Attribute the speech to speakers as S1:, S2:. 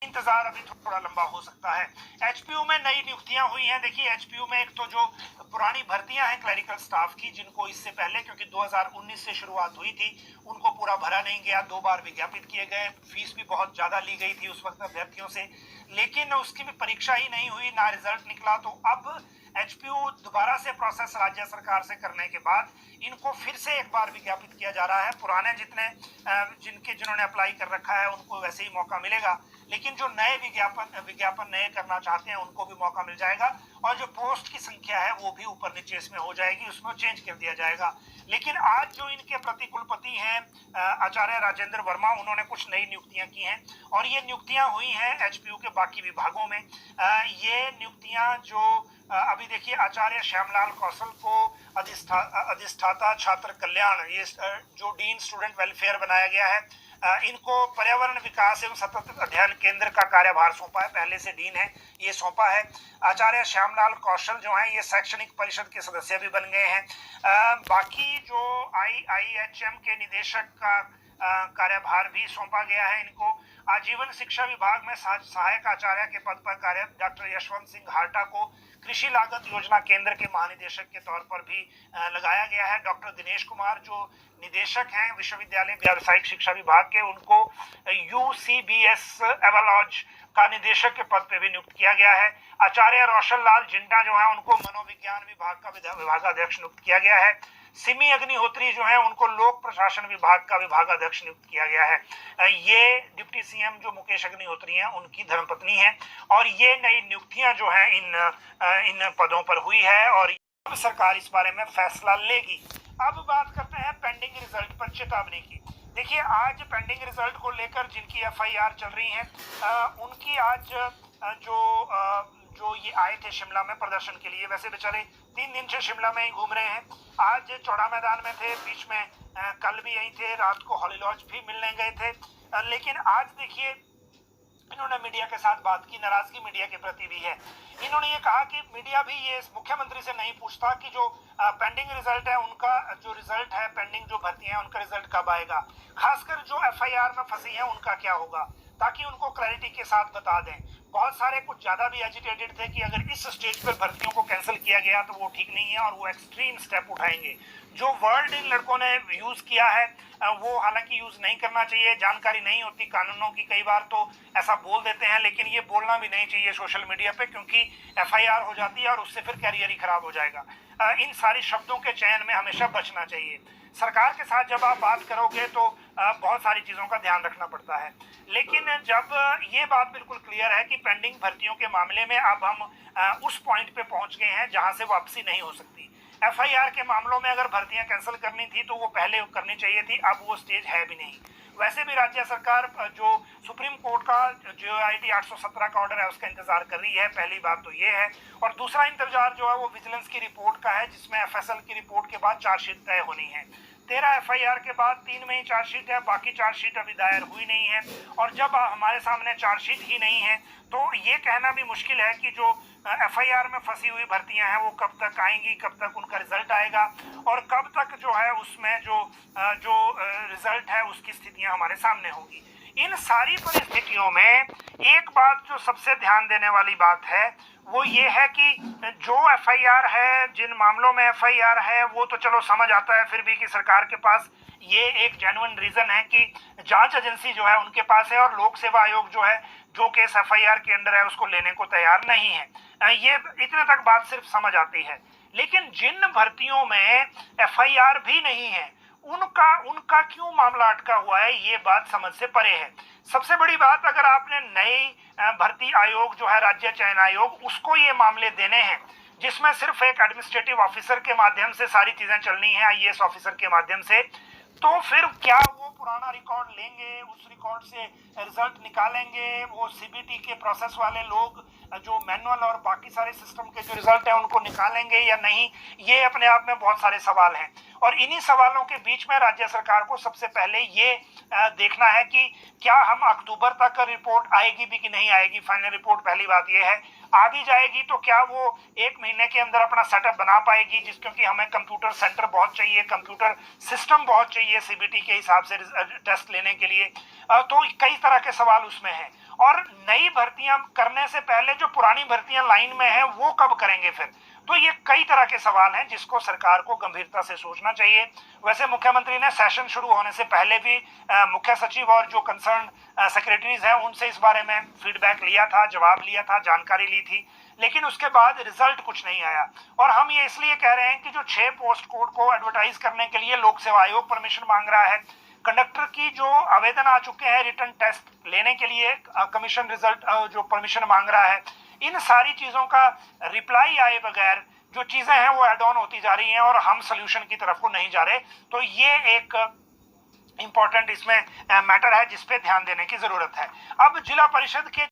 S1: इंतजार अभी थोड़ा लंबा हो सकता है। एचपीयू में नई नियुक्तियां हुई हैं। देखिए एचपीयू में एक तो जो पुरानी भर्तियां हैं क्लरिकल स्टाफ की, जिनको इससे पहले क्योंकि 2019 से शुरुआत हुई थी, उनको पूरा भरा नहीं गया, 2 बार विज्ञापित किए गए, फीस भी बहुत ज्यादा ली गई थी उस वक्त अभ्यर्थियों से, लेकिन उसकी भी परीक्षा ही नहीं हुई, ना रिजल्ट निकला। तो अब एचपीयू दोबारा से प्रोसेस राज्य सरकार से करने के बाद इनको फिर से एक बार विज्ञापित किया जा रहा है। पुराने जिन्होंने अप्लाई कर रखा है उनको वैसे ही मौका मिलेगा, लेकिन जो नए विज्ञापन नए करना चाहते हैं उनको भी मौका मिल जाएगा, और जो पोस्ट की संख्या है वो भी ऊपर नीचे इसमें हो जाएगी, उसमें चेंज कर दिया जाएगा। लेकिन आज जो इनके प्रतिकुलपति हैं आचार्य राजेंद्र वर्मा, उन्होंने कुछ नई नियुक्तियां की हैं, और ये नियुक्तियां हुई हैं एचपीयू के बाकी विभागों में। ये नियुक्तियां जो अभी देखिए, आचार्य श्यामलाल कौशल को अधिष्ठाता छात्र कल्याण, ये जो डीन स्टूडेंट वेलफेयर बनाया गया है, इनको पर्यावरण विकास एवं सतत अध्ययन केंद्र का कार्यभार सौंपा है, पहले से डीन है ये सौंपा है। आचार्य श्यामलाल कौशल जो है ये शैक्षणिक परिषद के सदस्य भी बन गए हैं। बाकी जो आईआईएचएम के निदेशक का कार्यभार भी सौंपा गया है इनको। आजीवन शिक्षा विभाग में सहायक आचार्य के पद पर कार्यरत डॉक्टर यशवंत सिंह हार्टा को कृषि लागत योजना केंद्र के महानिदेशक के तौर पर भी लगाया गया है। डॉक्टर दिनेश कुमार जो निदेशक हैं विश्वविद्यालय व्यावसायिक शिक्षा विभाग के, उनको यूसीबीएस एवलॉज का निदेशक के पद पे भी नियुक्त किया गया है। आचार्य रोशन लाल जिंटा जो है उनको मनोविज्ञान विभाग का विभागाध्यक्ष नियुक्त किया गया है। सिमी अग्निहोत्री जो है उनको लोक प्रशासन विभाग का विभागाध्यक्ष नियुक्त किया गया है। ये डिप्टी सीएम जो मुकेश अग्निहोत्री हैं उनकी धर्मपत्नी है, और ये नई नियुक्तियां जो है इन पदों पर हुई है, और अब सरकार इस बारे में फैसला लेगी। अब बात करते हैं पेंडिंग रिजल्ट पर चेतावनी की। देखिए आज पेंडिंग रिजल्ट को लेकर जिनकी एफआईआर चल रही है, उनकी आज जो ये आए थे शिमला में प्रदर्शन के लिए, वैसे बेचारे 3 दिन से शिमला में ही घूम रहे हैं। आज चौड़ा मैदान में थे, बीच में कल भी यही थे, रात को हॉली लॉज भी मिलने गए थे। लेकिन आज देखिए इन्होंने मीडिया के साथ बात की, नाराजगी मीडिया के प्रति भी है। इन्होंने ये कहा कि मीडिया भी ये मुख्यमंत्री से नहीं पूछता कि जो पेंडिंग रिजल्ट है उनका, जो रिजल्ट है पेंडिंग जो भर्ती है उनका रिजल्ट कब आएगा, खासकर जो एफआईआर में फंसी है उनका क्या होगा, ताकि उनको क्लैरिटी के साथ बता दें। बहुत सारे कुछ ज्यादा भी एजिटेटेड थे कि अगर इस स्टेज पर भर्तियों को कैंसिल किया गया तो वो ठीक नहीं है और वो एक्सट्रीम स्टेप उठाएंगे। जो वर्ड इन लड़कों ने यूज किया है वो हालांकि यूज नहीं करना चाहिए, जानकारी नहीं होती कानूनों की, कई बार तो ऐसा बोल देते हैं, लेकिन ये बोलना भी नहीं चाहिए सोशल मीडिया पे, क्योंकि एफआईआर हो जाती है और उससे फिर कैरियर ही खराब हो जाएगा। इन सारी शब्दों के चयन में हमेशा बचना चाहिए। सरकार के साथ जब आप बात करोगे तो बहुत सारी चीजों का ध्यान रखना पड़ता है, लेकिन जब ये बात बिल्कुल क्लियर है कि पेंडिंग भर्तियों के मामले में अब हम उस पॉइंट पे पहुंच गए हैं जहां से वापसी नहीं हो सकती। एफआईआर के मामलों में अगर भर्तियां कैंसिल करनी थी तो वो पहले करनी चाहिए थी, अब वो स्टेज है भी नहीं। वैसे भी राज्य सरकार जो सुप्रीम कोर्ट का जो आईटी 817 का ऑर्डर है उसका इंतजार कर रही है, पहली बात तो ये है। और दूसरा इंतजार जो है वो विजिलेंस की रिपोर्ट का है, जिसमें एफएसएल की रिपोर्ट के बाद चार्जशीट तय होनी है। 13 एफआईआर के बाद 3 में ही चार्जशीट है, बाकी चार्जशीट अभी दायर हुई नहीं है। और जब हमारे सामने चार्जशीट ही नहीं है तो ये कहना भी मुश्किल है कि जो एफआईआर में फंसी हुई भर्तियां हैं वो कब तक आएंगी, कब तक उनका रिजल्ट आएगा, और कब तक जो है उसमें जो रिजल्ट है उसकी स्थितियां हमारे सामने होगी। इन सारी परिस्थितियों में एक बात जो सबसे ध्यान देने वाली बात है वो ये है कि जो एफआईआर है, जिन मामलों में एफआईआर है, वो तो चलो समझ आता है फिर भी कि सरकार के पास ये एक जेन्युइन रीजन है कि जांच एजेंसी जो है उनके पास है, और लोक सेवा आयोग जो है जो केस एफआईआर के अंदर है उसको लेने को तैयार नहीं है। ये इतने तक बात सिर्फ समझ आती है। लेकिन जिन भर्तियों में एफआईआर भी नहीं है उनका क्यों मामला अटका हुआ है, ये बात समझ से परे है। सबसे बड़ी बात, अगर आपने नई भर्ती आयोग जो है राज्य चयन आयोग, उसको ये मामले देने हैं जिसमें सिर्फ एक एडमिनिस्ट्रेटिव ऑफिसर के माध्यम से सारी चीजें चलनी है, आईएएस ऑफिसर के माध्यम से, तो फिर क्या वो पुराना रिकॉर्ड लेंगे, उस रिकॉर्ड से रिजल्ट निकालेंगे, वो सीबीटी के प्रोसेस वाले लोग जो मैनुअल और बाकी सारे सिस्टम के जो रिजल्ट है उनको निकालेंगे या नहीं, ये अपने आप में बहुत सारे सवाल हैं। और इन्हीं सवालों के बीच में राज्य सरकार को सबसे पहले ये देखना है कि क्या हम अक्टूबर तक रिपोर्ट आएगी भी कि नहीं आएगी। फाइनल रिपोर्ट पहली बात ये है, आ भी जाएगी तो क्या वो 1 महीने के अंदर अपना सेटअप बना पाएगी, क्योंकि हमें कंप्यूटर सेंटर बहुत चाहिए, कंप्यूटर सिस्टम बहुत चाहिए सीबीटी के हिसाब से टेस्ट लेने के लिए। तो कई तरह के सवाल उसमें हैं। और नई भर्तियां करने से पहले जो पुरानी भर्तियां लाइन में हैं वो कब करेंगे फिर? तो ये कई तरह के सवाल हैं जिसको सरकार को गंभीरता से सोचना चाहिए। वैसे मुख्यमंत्री ने सेशन शुरू होने से पहले भी मुख्य सचिव और जो कंसर्न सेक्रेटरीज हैं उनसे इस बारे में फीडबैक लिया था, जवाब लिया था, जानकारी ली थी, लेकिन उसके बाद रिजल्ट कुछ नहीं आया। और हम ये इसलिए कह रहे हैं कि जो 6 पोस्ट कोड को एडवर्टाइज करने के लिए लोक सेवा आयोग परमिशन मांग रहा है, कंडक्टर की जो आवेदन आ चुके हैं रिटर्न टेस्ट लेने के लिए, कमीशन रिजल्ट जो परमिशन मांग रहा है, इन सारी चीजों का रिप्लाई आए बगैर जो चीजें हैं वो एड ऑन होती जा रही हैं और हम सोल्यूशन की तरफ को नहीं जा रहे। तो ये एक इंपॉर्टेंट इसमें मैटर है जिसपे ध्यान देने की जरूरत है। अब जिला परिषद के